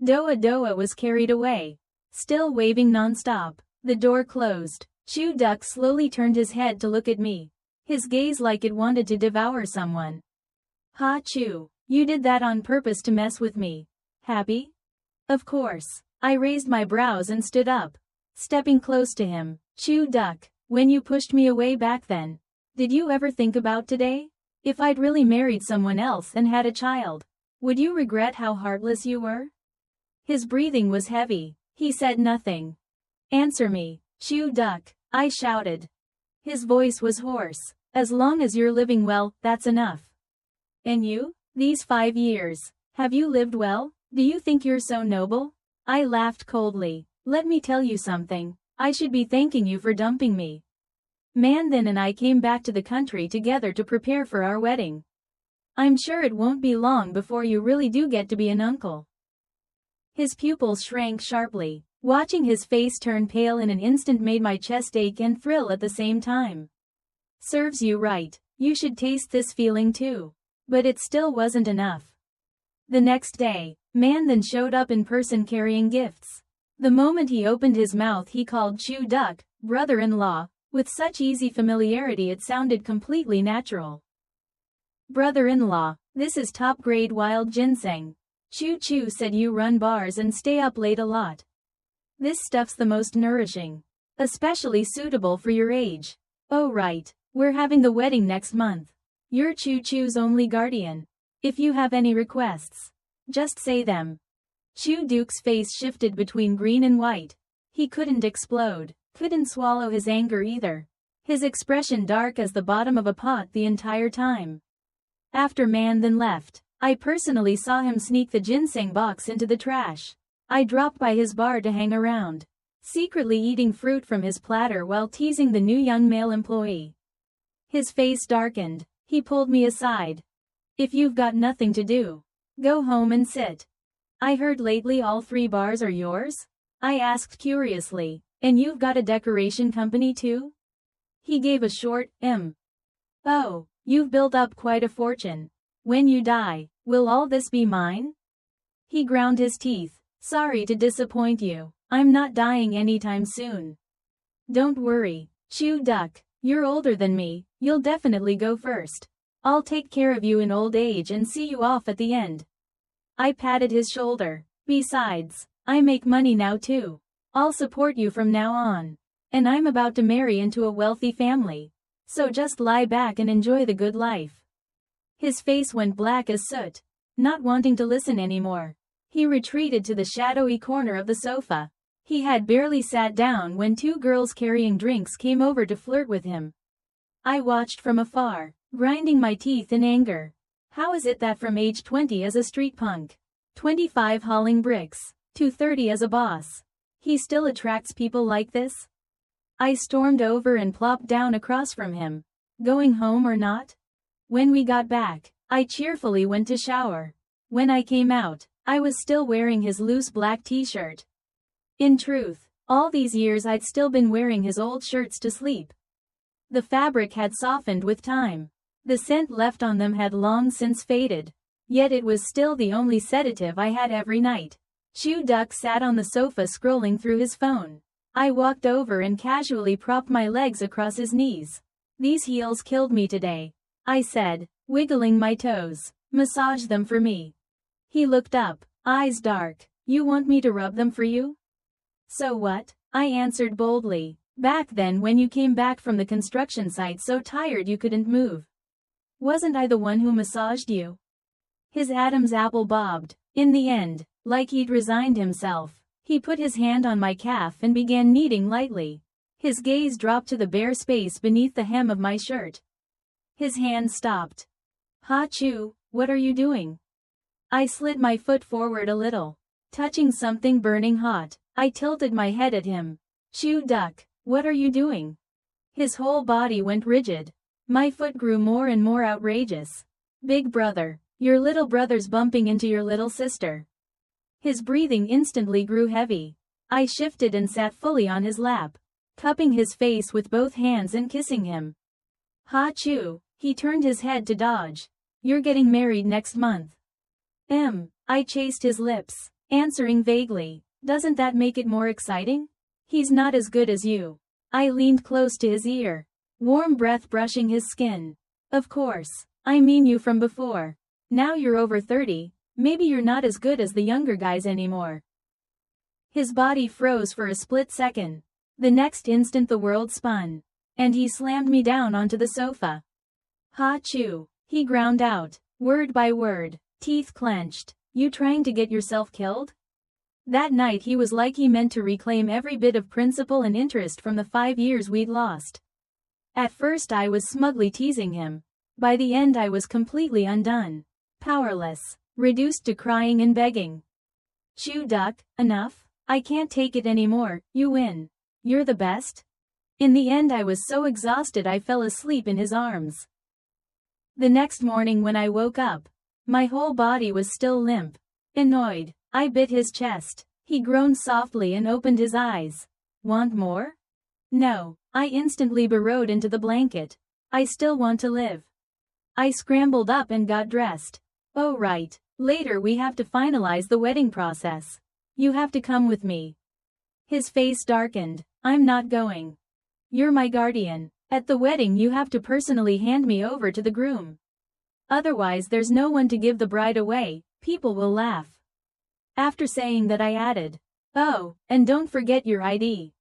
Doa Doa was carried away, still waving nonstop. The door closed. Chew Duck slowly turned his head to look at me, his gaze like it wanted to devour someone. Ha Chew, you did that on purpose to mess with me. Happy? Of course. I raised my brows and stood up, stepping close to him. Chew duck, when you pushed me away back then, did you ever think about today? If I'd really married someone else and had a child, would you regret how heartless you were? His breathing was heavy. He said nothing. Answer me, chew duck, I shouted. His voice was hoarse. As long as you're living well, that's enough. And you? These 5 years, have you lived well? Do you think you're so noble? I laughed coldly. Let me tell you something. I should be thanking you for dumping me. Mandan and I came back to the country together to prepare for our wedding. I'm sure it won't be long before you really do get to be an uncle. His pupils shrank sharply. Watching his face turn pale in an instant made my chest ache and thrill at the same time. Serves you right. You should taste this feeling too. But it still wasn't enough. The next day, Mandan showed up in person carrying gifts. The moment he opened his mouth he called Chew Duck, brother-in-law, with such easy familiarity it sounded completely natural. Brother-in-law, this is top-grade wild ginseng. Chew Chew said you run bars and stay up late a lot. This stuff's the most nourishing. Especially suitable for your age. Oh right, we're having the wedding next month. You're Chew Chew's only guardian. If you have any requests, just say them. Chew Duke's face shifted between green and white. He couldn't explode, couldn't swallow his anger either. His expression dark as the bottom of a pot the entire time. After Mandan left, I personally saw him sneak the ginseng box into the trash. I dropped by his bar to hang around, secretly eating fruit from his platter while teasing the new young male employee. His face darkened. He pulled me aside. If you've got nothing to do, go home and sit. I heard lately all 3 bars are yours? I asked curiously. And you've got a decoration company too? He gave a short, Oh, you've built up quite a fortune. When you die, will all this be mine? He ground his teeth. Sorry to disappoint you. I'm not dying anytime soon. Don't worry, Chew Duck. You're older than me, you'll definitely go first. I'll take care of you in old age and see you off at the end. I patted his shoulder. Besides, I make money now too. I'll support you from now on. And I'm about to marry into a wealthy family. So just lie back and enjoy the good life. His face went black as soot. Not wanting to listen anymore, he retreated to the shadowy corner of the sofa. He had barely sat down when 2 girls carrying drinks came over to flirt with him. I watched from afar, grinding my teeth in anger. How is it that from age 20 as a street punk, 25 hauling bricks, to 30 as a boss, he still attracts people like this? I stormed over and plopped down across from him. Going home or not? When we got back, I cheerfully went to shower. When I came out, I was still wearing his loose black t-shirt. In truth, all these years I'd still been wearing his old shirts to sleep. The fabric had softened with time. The scent left on them had long since faded. Yet it was still the only sedative I had every night. Chew Duck sat on the sofa scrolling through his phone. I walked over and casually propped my legs across his knees. These heels killed me today, I said, wiggling my toes. Massage them for me. He looked up, eyes dark. You want me to rub them for you? So what? I answered boldly. Back then when you came back from the construction site so tired you couldn't move. Wasn't I the one who massaged you? His Adam's apple bobbed. In the end, like he'd resigned himself, he put his hand on my calf and began kneading lightly. His gaze dropped to the bare space beneath the hem of my shirt. His hand stopped. Ha Chew, what are you doing? I slid my foot forward a little. Touching something burning hot, I tilted my head at him. Chew Duck, what are you doing? His whole body went rigid. My foot grew more and more outrageous. Big brother, your little brother's bumping into your little sister. His breathing instantly grew heavy. I shifted and sat fully on his lap, cupping his face with both hands and kissing him. Ha Chew, he turned his head to dodge. You're getting married next month. I chased his lips, answering vaguely. Doesn't that make it more exciting? He's not as good as you. I leaned close to his ear, warm breath brushing his skin. Of course, I mean you from before. Now you're over 30, maybe you're not as good as the younger guys anymore. His body froze for a split second. The next instant the world spun. And he slammed me down onto the sofa. Ha-choo, he ground out, word by word, teeth clenched. You trying to get yourself killed? That night he was like he meant to reclaim every bit of principal and interest from the 5 years we'd lost. At first I was smugly teasing him. By the end I was completely undone. Powerless. Reduced to crying and begging. Chew duck, enough? I can't take it anymore, you win. You're the best? In the end I was so exhausted I fell asleep in his arms. The next morning when I woke up, my whole body was still limp. Annoyed, I bit his chest. He groaned softly and opened his eyes. Want more? No, I instantly burrowed into the blanket. I still want to live. I scrambled up and got dressed. Oh right, later we have to finalize the wedding process. You have to come with me. His face darkened. I'm not going. You're my guardian. At the wedding you have to personally hand me over to the groom. Otherwise there's no one to give the bride away, people will laugh. After saying that I added, oh, and don't forget your ID.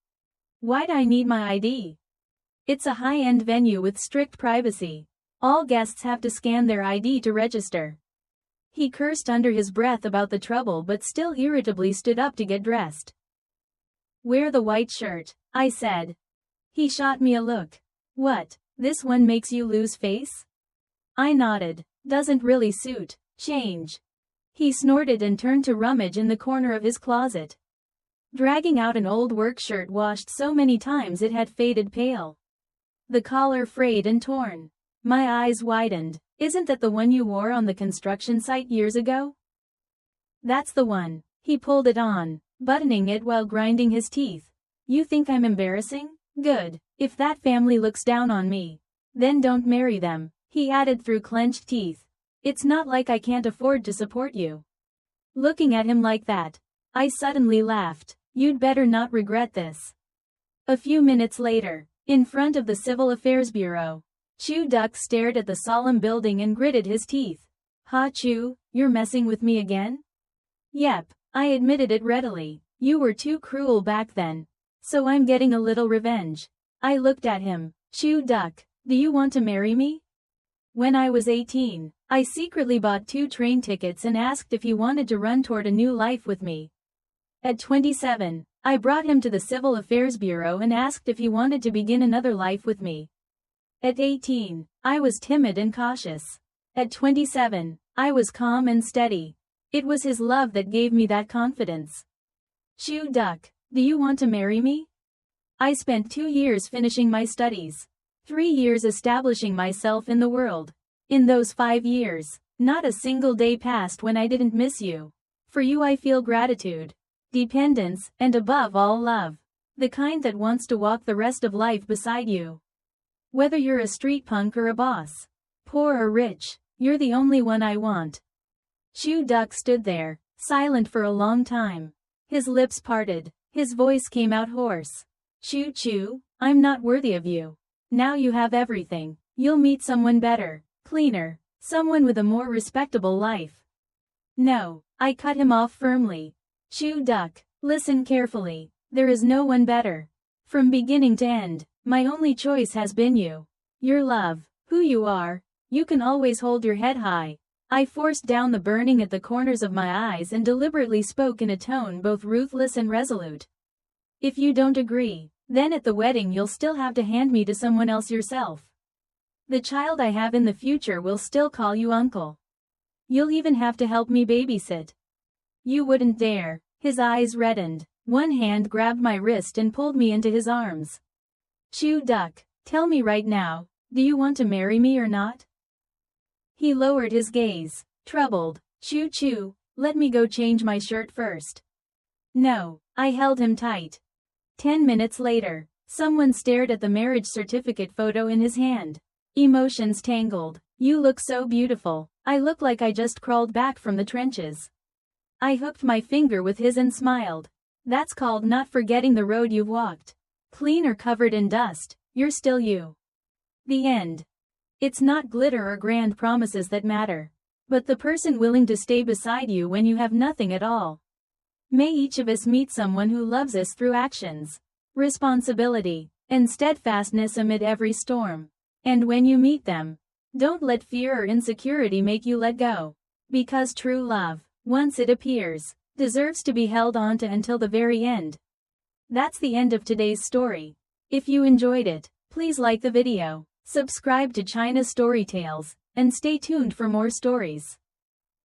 Why'd I need my ID? It's a high-end venue with strict privacy. All guests have to scan their ID to register. He cursed under his breath about the trouble but still irritably stood up to get dressed. Wear the white shirt, I said. He shot me a look. What, this one makes you lose face? I nodded. Doesn't really suit. Change. He snorted and turned to rummage in the corner of his closet. Dragging out an old work shirt washed so many times it had faded pale. The collar frayed and torn. My eyes widened. Isn't that the one you wore on the construction site years ago? That's the one. He pulled it on, buttoning it while grinding his teeth. You think I'm embarrassing? Good. If that family looks down on me, then don't marry them, he added through clenched teeth. It's not like I can't afford to support you. Looking at him like that, I suddenly laughed. You'd better not regret this. A few minutes later, in front of the Civil Affairs Bureau, Chew Duck stared at the solemn building and gritted his teeth. Ha Chew, you're messing with me again? Yep, I admitted it readily. You were too cruel back then. So I'm getting a little revenge. I looked at him. Chew Duck, do you want to marry me? When I was 18, I secretly bought 2 train tickets and asked if he wanted to run toward a new life with me. At 27, I brought him to the Civil Affairs Bureau and asked if he wanted to begin another life with me. At 18, I was timid and cautious. At 27, I was calm and steady. It was his love that gave me that confidence. Chew Duck, do you want to marry me? I spent 2 years finishing my studies. 3 years establishing myself in the world. In those 5 years, not a single day passed when I didn't miss you. For you I feel gratitude, dependence, and above all love. The kind that wants to walk the rest of life beside you. Whether you're a street punk or a boss, poor or rich, you're the only one I want. Chew Duck stood there, silent for a long time. His lips parted, his voice came out hoarse. Chew Chew, I'm not worthy of you. Now you have everything. You'll meet someone better, cleaner, someone with a more respectable life. No, I cut him off firmly. Chew Duck, listen carefully. There is no one better. From beginning to end, my only choice has been you. Your love, who you are. You can always hold your head high. I forced down the burning at the corners of my eyes and deliberately spoke in a tone both ruthless and resolute. If you don't agree, then at the wedding you'll still have to hand me to someone else yourself. The child I have in the future will still call you uncle. You'll even have to help me babysit. You wouldn't dare. His eyes reddened. One hand grabbed my wrist and pulled me into his arms. Chew Duck, tell me right now, do you want to marry me or not? He lowered his gaze, troubled. Chew Chew, let me go change my shirt first. No, I held him tight. 10 minutes later, someone stared at the marriage certificate photo in his hand. Emotions tangled. You look so beautiful. I look like I just crawled back from the trenches. I hooked my finger with his and smiled. That's called not forgetting the road you've walked. Clean or covered in dust, you're still you. The end. It's not glitter or grand promises that matter, but the person willing to stay beside you when you have nothing at all. May each of us meet someone who loves us through actions, responsibility, and steadfastness amid every storm. And when you meet them, don't let fear or insecurity make you let go. Because true love, once it appears, deserves to be held on to until the very end. That's the end of today's story. If you enjoyed it, please like the video, subscribe to China Story Tales, and stay tuned for more stories.